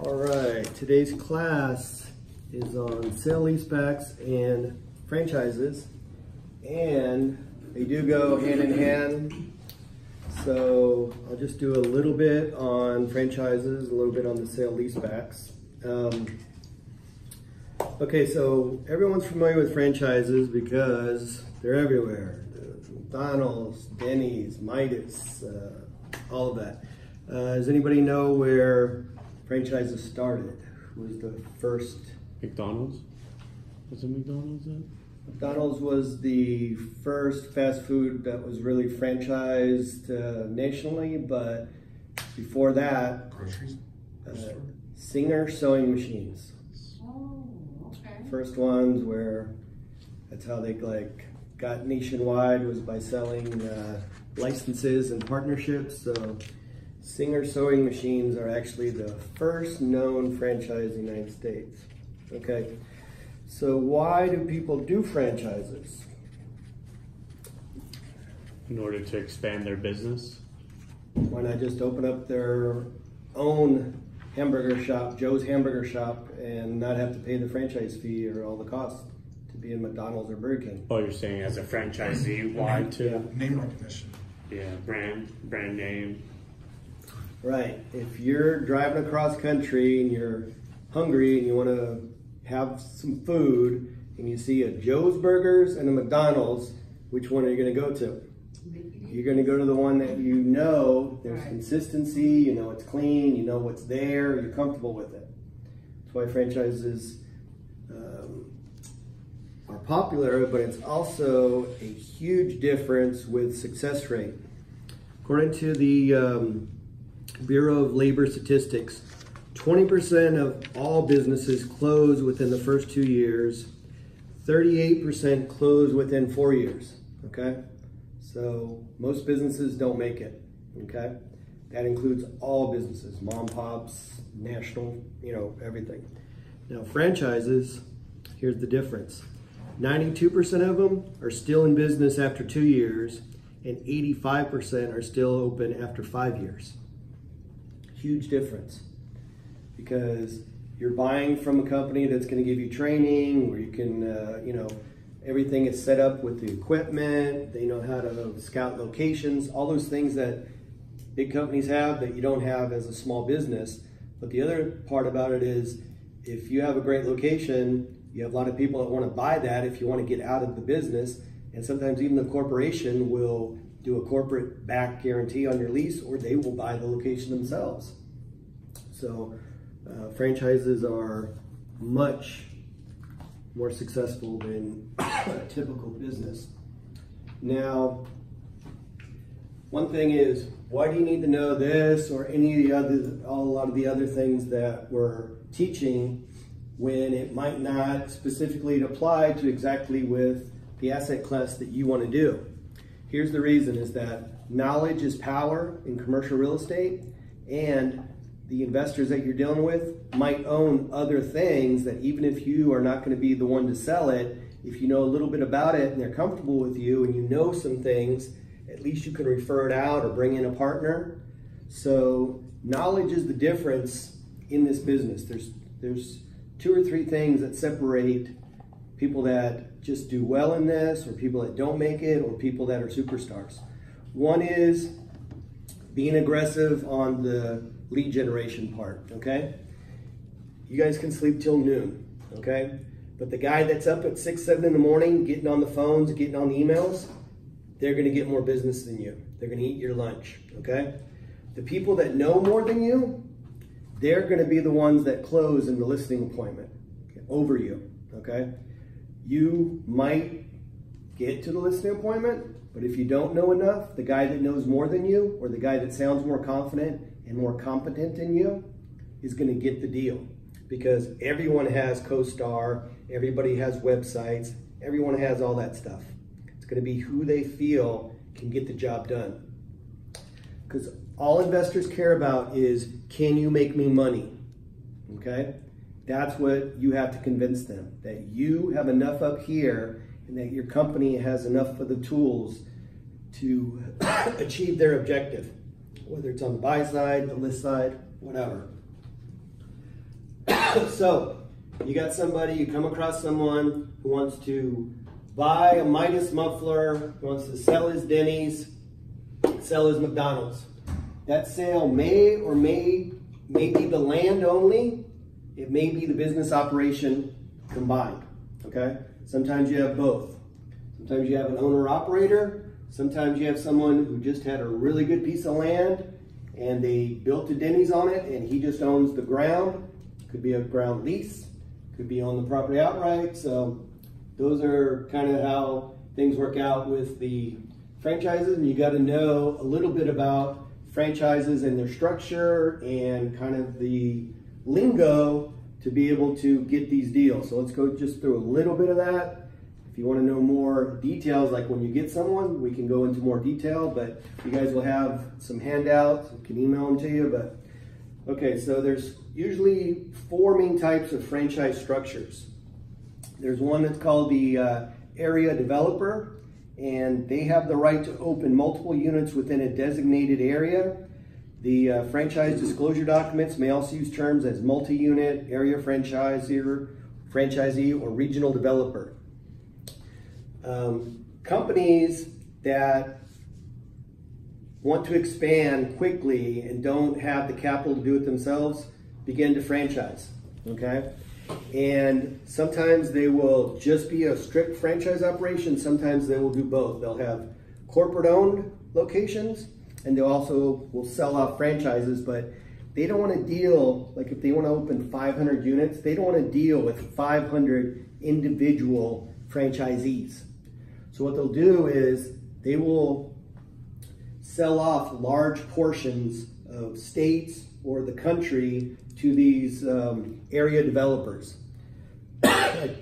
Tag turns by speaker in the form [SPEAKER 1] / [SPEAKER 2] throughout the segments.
[SPEAKER 1] All right, today's class is on sale leasebacks and franchises, and they do go hand in hand. So I'll just do a little bit on franchises, a little bit on the sale leasebacks. Okay, so everyone's familiar with franchises because they're everywhere. McDonald's, Denny's, Midas, all of that. Does anybody know where franchises started? Who was the first?
[SPEAKER 2] McDonald's? Was it McDonald's then?
[SPEAKER 1] McDonald's was the first fast food that was really franchised nationally, but before that,
[SPEAKER 3] groceries,
[SPEAKER 1] Singer sewing machines.
[SPEAKER 4] Oh, okay.
[SPEAKER 1] First ones where that's how they got nationwide, was by selling licenses and partnerships. So Singer sewing machines are actually the first known franchise in the United States. Okay, so why do people do franchises?
[SPEAKER 2] In order to expand their business.
[SPEAKER 1] Why not just open up their own hamburger shop, Joe's Hamburger Shop, and not have to pay the franchise fee or all the costs to be in McDonald's or Burger King?
[SPEAKER 2] Oh, you're saying as a franchisee, you want to?
[SPEAKER 3] name recognition.
[SPEAKER 2] Yeah, brand name.
[SPEAKER 1] Right. If you're driving across country and you're hungry and you want to have some food and you see a Joe's Burgers and a McDonald's, which one are you going to go to? You're going to go to the one that you know there's consistency, you know it's clean, you know what's there, you're comfortable with it. That's why franchises are popular, but it's also a huge difference with success rate. According to the Bureau of Labor Statistics, 20% of all businesses close within the first 2 years, 38% close within 4 years, okay? So most businesses don't make it, okay? That includes all businesses, mom, pops, national, everything. Now franchises, here's the difference. 92% of them are still in business after 2 years, and 85% are still open after 5 years. Huge difference, because you're buying from a company that's going to give you training, where you can, everything is set up with the equipment. They know how to scout locations, all those things that big companies have that you don't have as a small business. But the other part about it is, if you have a great location, you have a lot of people that want to buy that if you want to get out of the business. And sometimes even the corporation will do a corporate back guarantee on your lease, or they will buy the location themselves. So franchises are much more successful than a typical business. Now, one thing is, why do you need to know this or any of the a lot of the other things that we're teaching when it might not specifically apply to exactly with the asset class that you want to do? Here's the reason, is that knowledge is power in commercial real estate, and the investors that you're dealing with might own other things that, even if you are not going to be the one to sell it, if you know a little bit about it and they're comfortable with you and you know some things, at least you can refer it out or bring in a partner. So knowledge is the difference in this business. There's 2 or 3 things that separate people that just do well in this, or people that don't make it, or people that are superstars. One is being aggressive on the lead generation part, okay? You guys can sleep till noon, okay? But the guy that's up at 6, 7 in the morning, getting on the phones, getting on the emails, they're gonna get more business than you. They're gonna eat your lunch, okay? The people that know more than you, they're gonna be the ones that close in the listing appointment over you, okay? You might get to the listing appointment, but if you don't know enough, the guy that knows more than you, or the guy that sounds more confident and more competent than you, is gonna get the deal. Because everyone has CoStar, everybody has websites, everyone has all that stuff. It's gonna be who they feel can get the job done. Because all investors care about is, can you make me money, okay? That's what you have to convince them, that you have enough up here and that your company has enough of the tools to achieve their objective, whether it's on the buy side, the list side, whatever. So you got somebody, you come across someone who wants to buy a Midas muffler, who wants to sell his Denny's, sell his McDonald's. That sale may be the land only. It may be the business operation combined, okay? Sometimes you have both. Sometimes you have an owner-operator. Sometimes you have someone who just had a really good piece of land and they built a Denny's on it and he just owns the ground. Could be a ground lease, could be on the property outright. So those are kind of how things work out with the franchises, and you got to know a little bit about franchises and their structure and kind of the lingo to be able to get these deals. So let's go just through a little bit of that. If you want to know more details, like when you get someone, we can go into more detail, but you guys will have some handouts. We can email them to you. But okay, so there's usually 4 main types of franchise structures. There's one that's called the area developer, and they have the right to open multiple units within a designated area. The franchise disclosure documents may also use terms as multi-unit, area franchisee, or regional developer. Companies that want to expand quickly and don't have the capital to do it themselves begin to franchise, okay? And sometimes they will just be a strict franchise operation. Sometimes they will do both. They'll have corporate-owned locations, and they also will sell off franchises, but they don't want to deal, like if they want to open 500 units, they don't want to deal with 500 individual franchisees. So what they'll do is they will sell off large portions of states or the country to these area developers.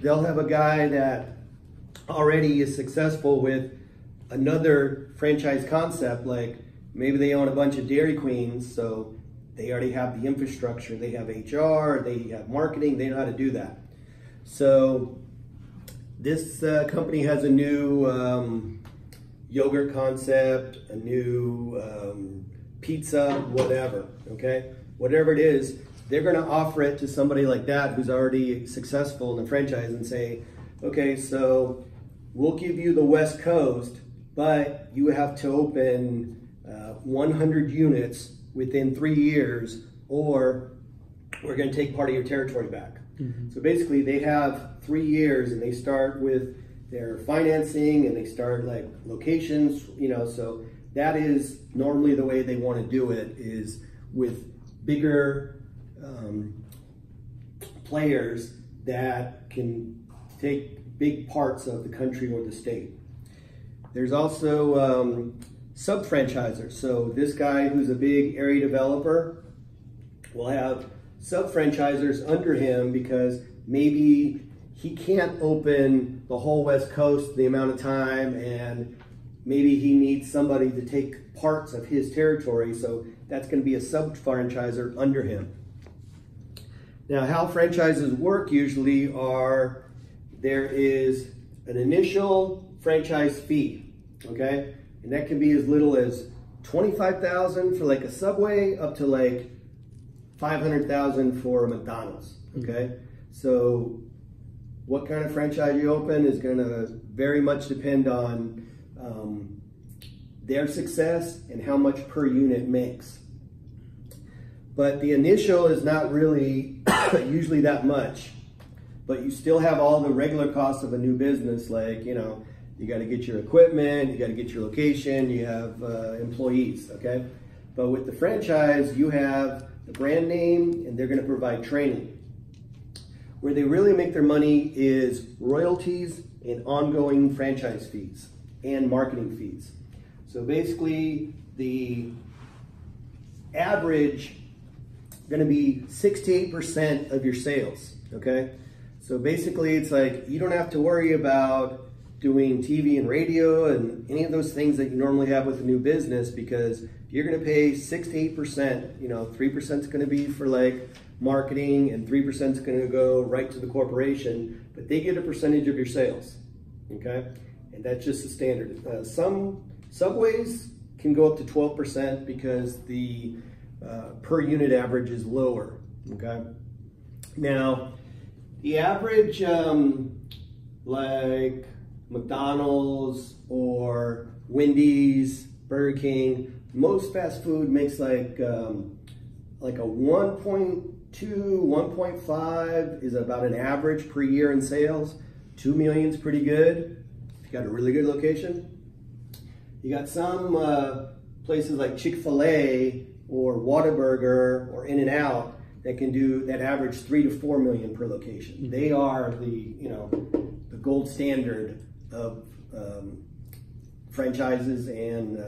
[SPEAKER 1] They'll have a guy that already is successful with another franchise concept, like maybe they own a bunch of Dairy Queens, so they already have the infrastructure, they have HR, they have marketing, they know how to do that. So this company has a new yogurt concept, a new pizza, whatever, okay? Whatever it is, they're gonna offer it to somebody like that who's already successful in the franchise and say, okay, so we'll give you the West Coast, but you have to open 100 units within 3 years, or we're gonna take part of your territory back. So basically they have 3 years and they start with their financing and they start like locations, you know, so that is normally the way they want to do it, is with bigger players that can take big parts of the country or the state. There's also sub-franchisers. So this guy who's a big area developer will have sub-franchisers under him because maybe he can't open the whole West Coast the amount of time, and maybe he needs somebody to take parts of his territory, so that's going to be a sub-franchiser under him. Now, how franchises work usually are, there is an initial franchise fee, okay? And that can be as little as $25,000 for like a Subway up to like $500,000 for a McDonald's, okay? So what kind of franchise you open is going to very much depend on their success and how much per unit makes. But the initial is not really usually that much, but you still have all the regular costs of a new business, like, you know, you got to get your equipment, you got to get your location, you have employees, okay? But with the franchise, you have the brand name and they're going to provide training. Where they really make their money is royalties and ongoing franchise fees and marketing fees. So basically, the average going to be 6 to 8% of your sales, okay? So basically, it's like you don't have to worry about doing TV and radio and any of those things that you normally have with a new business, because you're going to pay 6 to 8%. You know, 3% is going to be for like marketing, and 3% is going to go right to the corporation, but they get a percentage of your sales, okay? And that's just the standard. Some Subways can go up to 12% because the per unit average is lower, okay? Now, the average, like McDonald's or Wendy's, Burger King, most fast food makes like a 1.2, 1.5 is about an average per year in sales. 2 million is pretty good if you got a really good location. You got some places like Chick-fil-A or Whataburger or In-N-Out that can do that average 3 to 4 million per location. They are the the gold standard of franchises and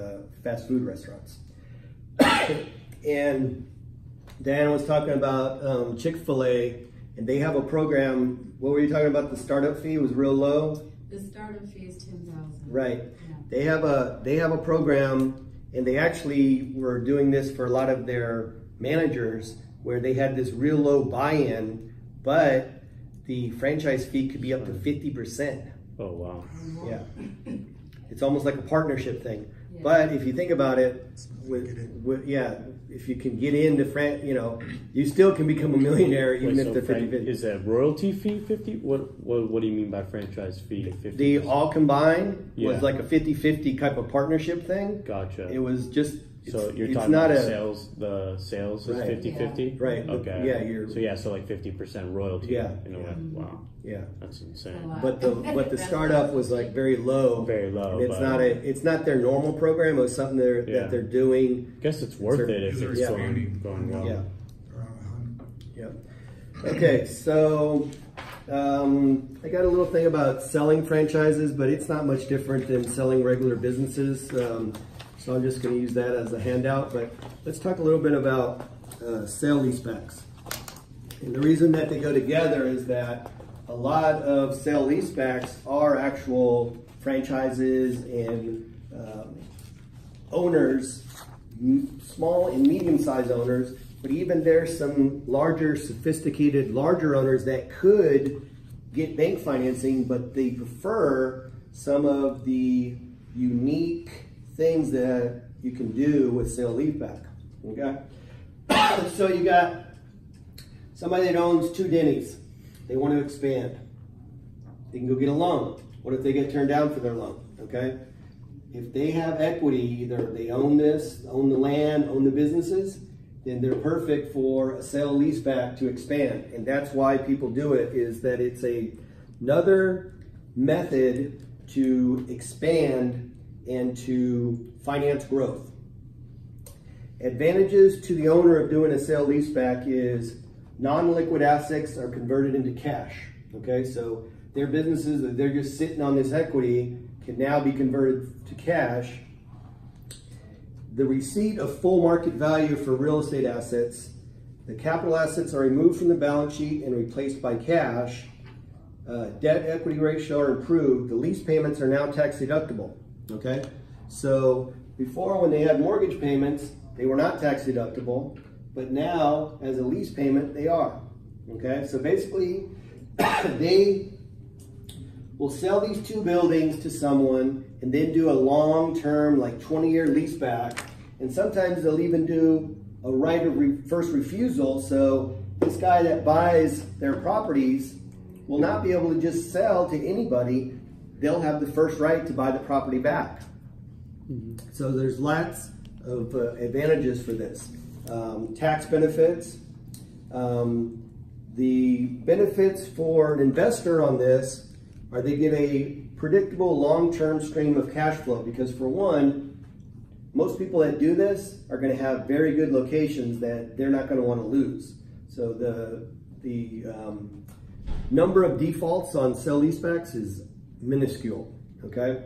[SPEAKER 1] fast food restaurants. And Dan was talking about Chick-fil-A, and they have a program. What were you talking about? The startup fee was real low.
[SPEAKER 4] The startup fee is $10,000.
[SPEAKER 1] Right.
[SPEAKER 4] Yeah.
[SPEAKER 1] They have a program, and they actually were doing this for a lot of their managers, where they had this real low buy-in, but the franchise fee could be up to 50%.
[SPEAKER 2] Oh, wow.
[SPEAKER 1] Yeah. It's almost like a partnership thing.
[SPEAKER 4] Yeah.
[SPEAKER 1] But if you think about it, if you can get into you still can become a millionaire even if they're 50-50.
[SPEAKER 2] Is that royalty fee 50? What do you mean by franchise fee 50?
[SPEAKER 1] The all combined was
[SPEAKER 2] Yeah.
[SPEAKER 1] like a 50-50 type of partnership thing.
[SPEAKER 2] Gotcha.
[SPEAKER 1] It was just
[SPEAKER 2] So you're
[SPEAKER 1] it's
[SPEAKER 2] talking
[SPEAKER 1] not
[SPEAKER 2] about
[SPEAKER 1] a
[SPEAKER 2] sales. The sales is
[SPEAKER 1] Right.
[SPEAKER 2] 50-50?
[SPEAKER 1] Right.
[SPEAKER 2] Okay.
[SPEAKER 1] Yeah,
[SPEAKER 2] so like 50% royalty.
[SPEAKER 1] Yeah.
[SPEAKER 2] In a way. Wow.
[SPEAKER 1] yeah.
[SPEAKER 2] That's insane.
[SPEAKER 4] A lot.
[SPEAKER 1] But the startup was like very low.
[SPEAKER 2] Very low.
[SPEAKER 1] And it's not their normal program. It was something that they're doing.
[SPEAKER 2] I guess it's worth it if it's
[SPEAKER 1] Yeah.
[SPEAKER 2] going well.
[SPEAKER 1] Yeah.
[SPEAKER 3] Around 100.
[SPEAKER 1] Yeah. Okay, so I got a little thing about selling franchises, but it's not much different than selling regular businesses. So I'm just going to use that as a handout. But let's talk a little bit about sale leasebacks. And the reason that they go together is that a lot of sale leasebacks are actual franchises and owners, small and medium-sized owners, but even there's some larger, sophisticated, larger owners that could get bank financing, but they prefer some of the unique things that you can do with sale leaseback. Okay, so you got somebody that owns 2 Denny's. They want to expand. They can go get a loan. What if they get turned down for their loan? Okay, if they have equity, either they own this, own the land, own the businesses, then they're perfect for a sale leaseback to expand. And that's why people do it, is that it's another method to expand and to finance growth. Advantages to the owner of doing a sale leaseback is non-liquid assets are converted into cash. Okay, so their businesses that they're just sitting on this equity can now be converted to cash. The receipt of full market value for real estate assets. The capital assets are removed from the balance sheet and replaced by cash. Debt equity ratio are improved. The lease payments are now tax deductible. Okay, so before, when they had mortgage payments, they were not tax deductible, but now as a lease payment they are. Okay, so basically they will sell these 2 buildings to someone and then do a long-term, like 20-year lease back, and sometimes they'll even do a right of first refusal. So this guy that buys their properties will not be able to just sell to anybody. They'll have the first right to buy the property back. So there's lots of advantages for this. Tax benefits. The benefits for an investor on this are they get a predictable long-term stream of cash flow, because for one, most people that do this are going to have very good locations that they're not going to want to lose. So the number of defaults on sale leasebacks is minuscule. Okay,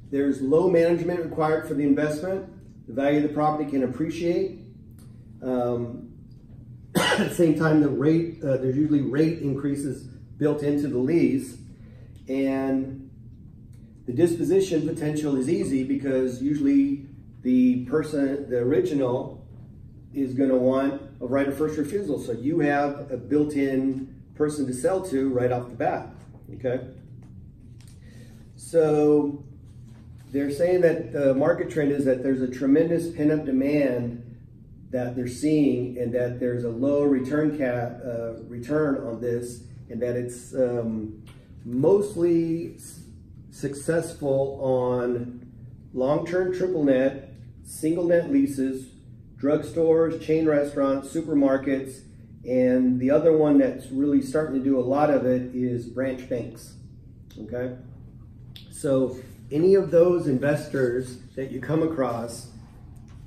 [SPEAKER 1] there's low management required for the investment. The value of the property can appreciate. At the same time, the rate there's usually rate increases built into the lease, and the disposition potential is easy because usually the original is going to want a right of first refusal. So you have a built-in person to sell to right off the bat. Okay. So they're saying that the market trend is that there's a tremendous pent-up demand that they're seeing, and that there's a low return on this, and that it's mostly successful on long-term triple net, single net leases, drugstores, chain restaurants, supermarkets, and the other one that's really starting to do a lot of it is branch banks. Okay, so any of those investors that you come across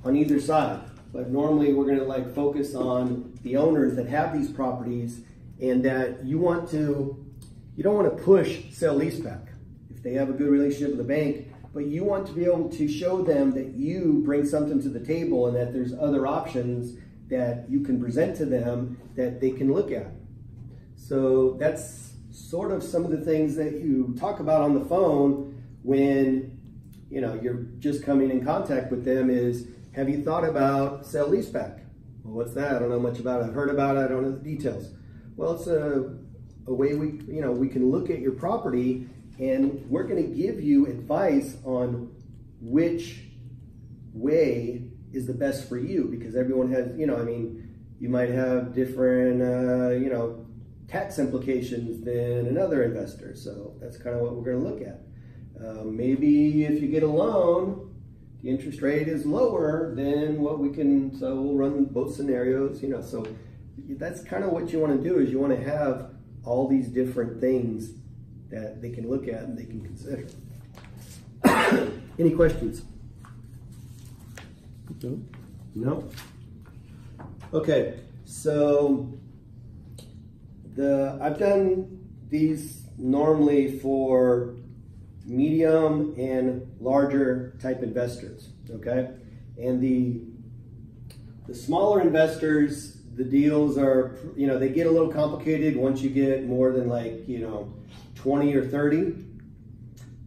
[SPEAKER 1] on either side, but normally we're going to like focus on the owners that have these properties, and that you don't want to push sell leaseback if they have a good relationship with the bank, but you want to be able to show them that you bring something to the table and that there's other options that you can present to them that they can look at. So that's sort of some of the things that you talk about on the phone when you're just coming in contact with them is, have you thought about sell leaseback? Well, what's that? I don't know much about it. I've heard about it. I don't know the details. Well, it's a way we can look at your property, and we're going to give you advice on which way is the best for you, because everyone has, you might have different, tax implications than another investor. So that's kind of what we're going to look at. Maybe if you get a loan, the interest rate is lower than what we can, so we'll run both scenarios, so that's kind of what you want to do, is you want to have all these different things that they can look at and they can consider. Any questions?
[SPEAKER 2] No.
[SPEAKER 1] No? Okay, so I've done these normally for medium and larger type investors, okay? And the smaller investors, the deals are, they get a little complicated once you get more than 20 or 30.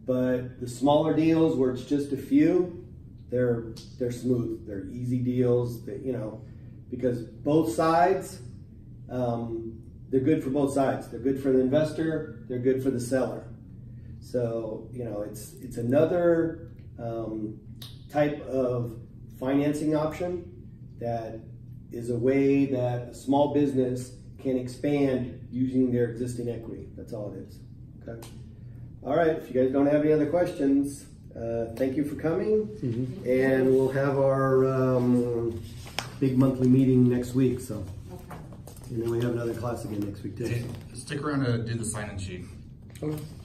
[SPEAKER 1] But the smaller deals where it's just a few, they're smooth. They're easy deals that, because both sides, they're good for both sides. They're good for the investor, they're good for the seller. So, it's another type of financing option that is a way that a small business can expand using their existing equity. That's all it is. Okay. All right. If you guys don't have any other questions, thank you for coming. Mm-hmm. And we'll have our big monthly meeting next week. So, and then we have another class again next week too.
[SPEAKER 5] Hey, stick around to do the sign-in sheet.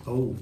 [SPEAKER 1] Oh.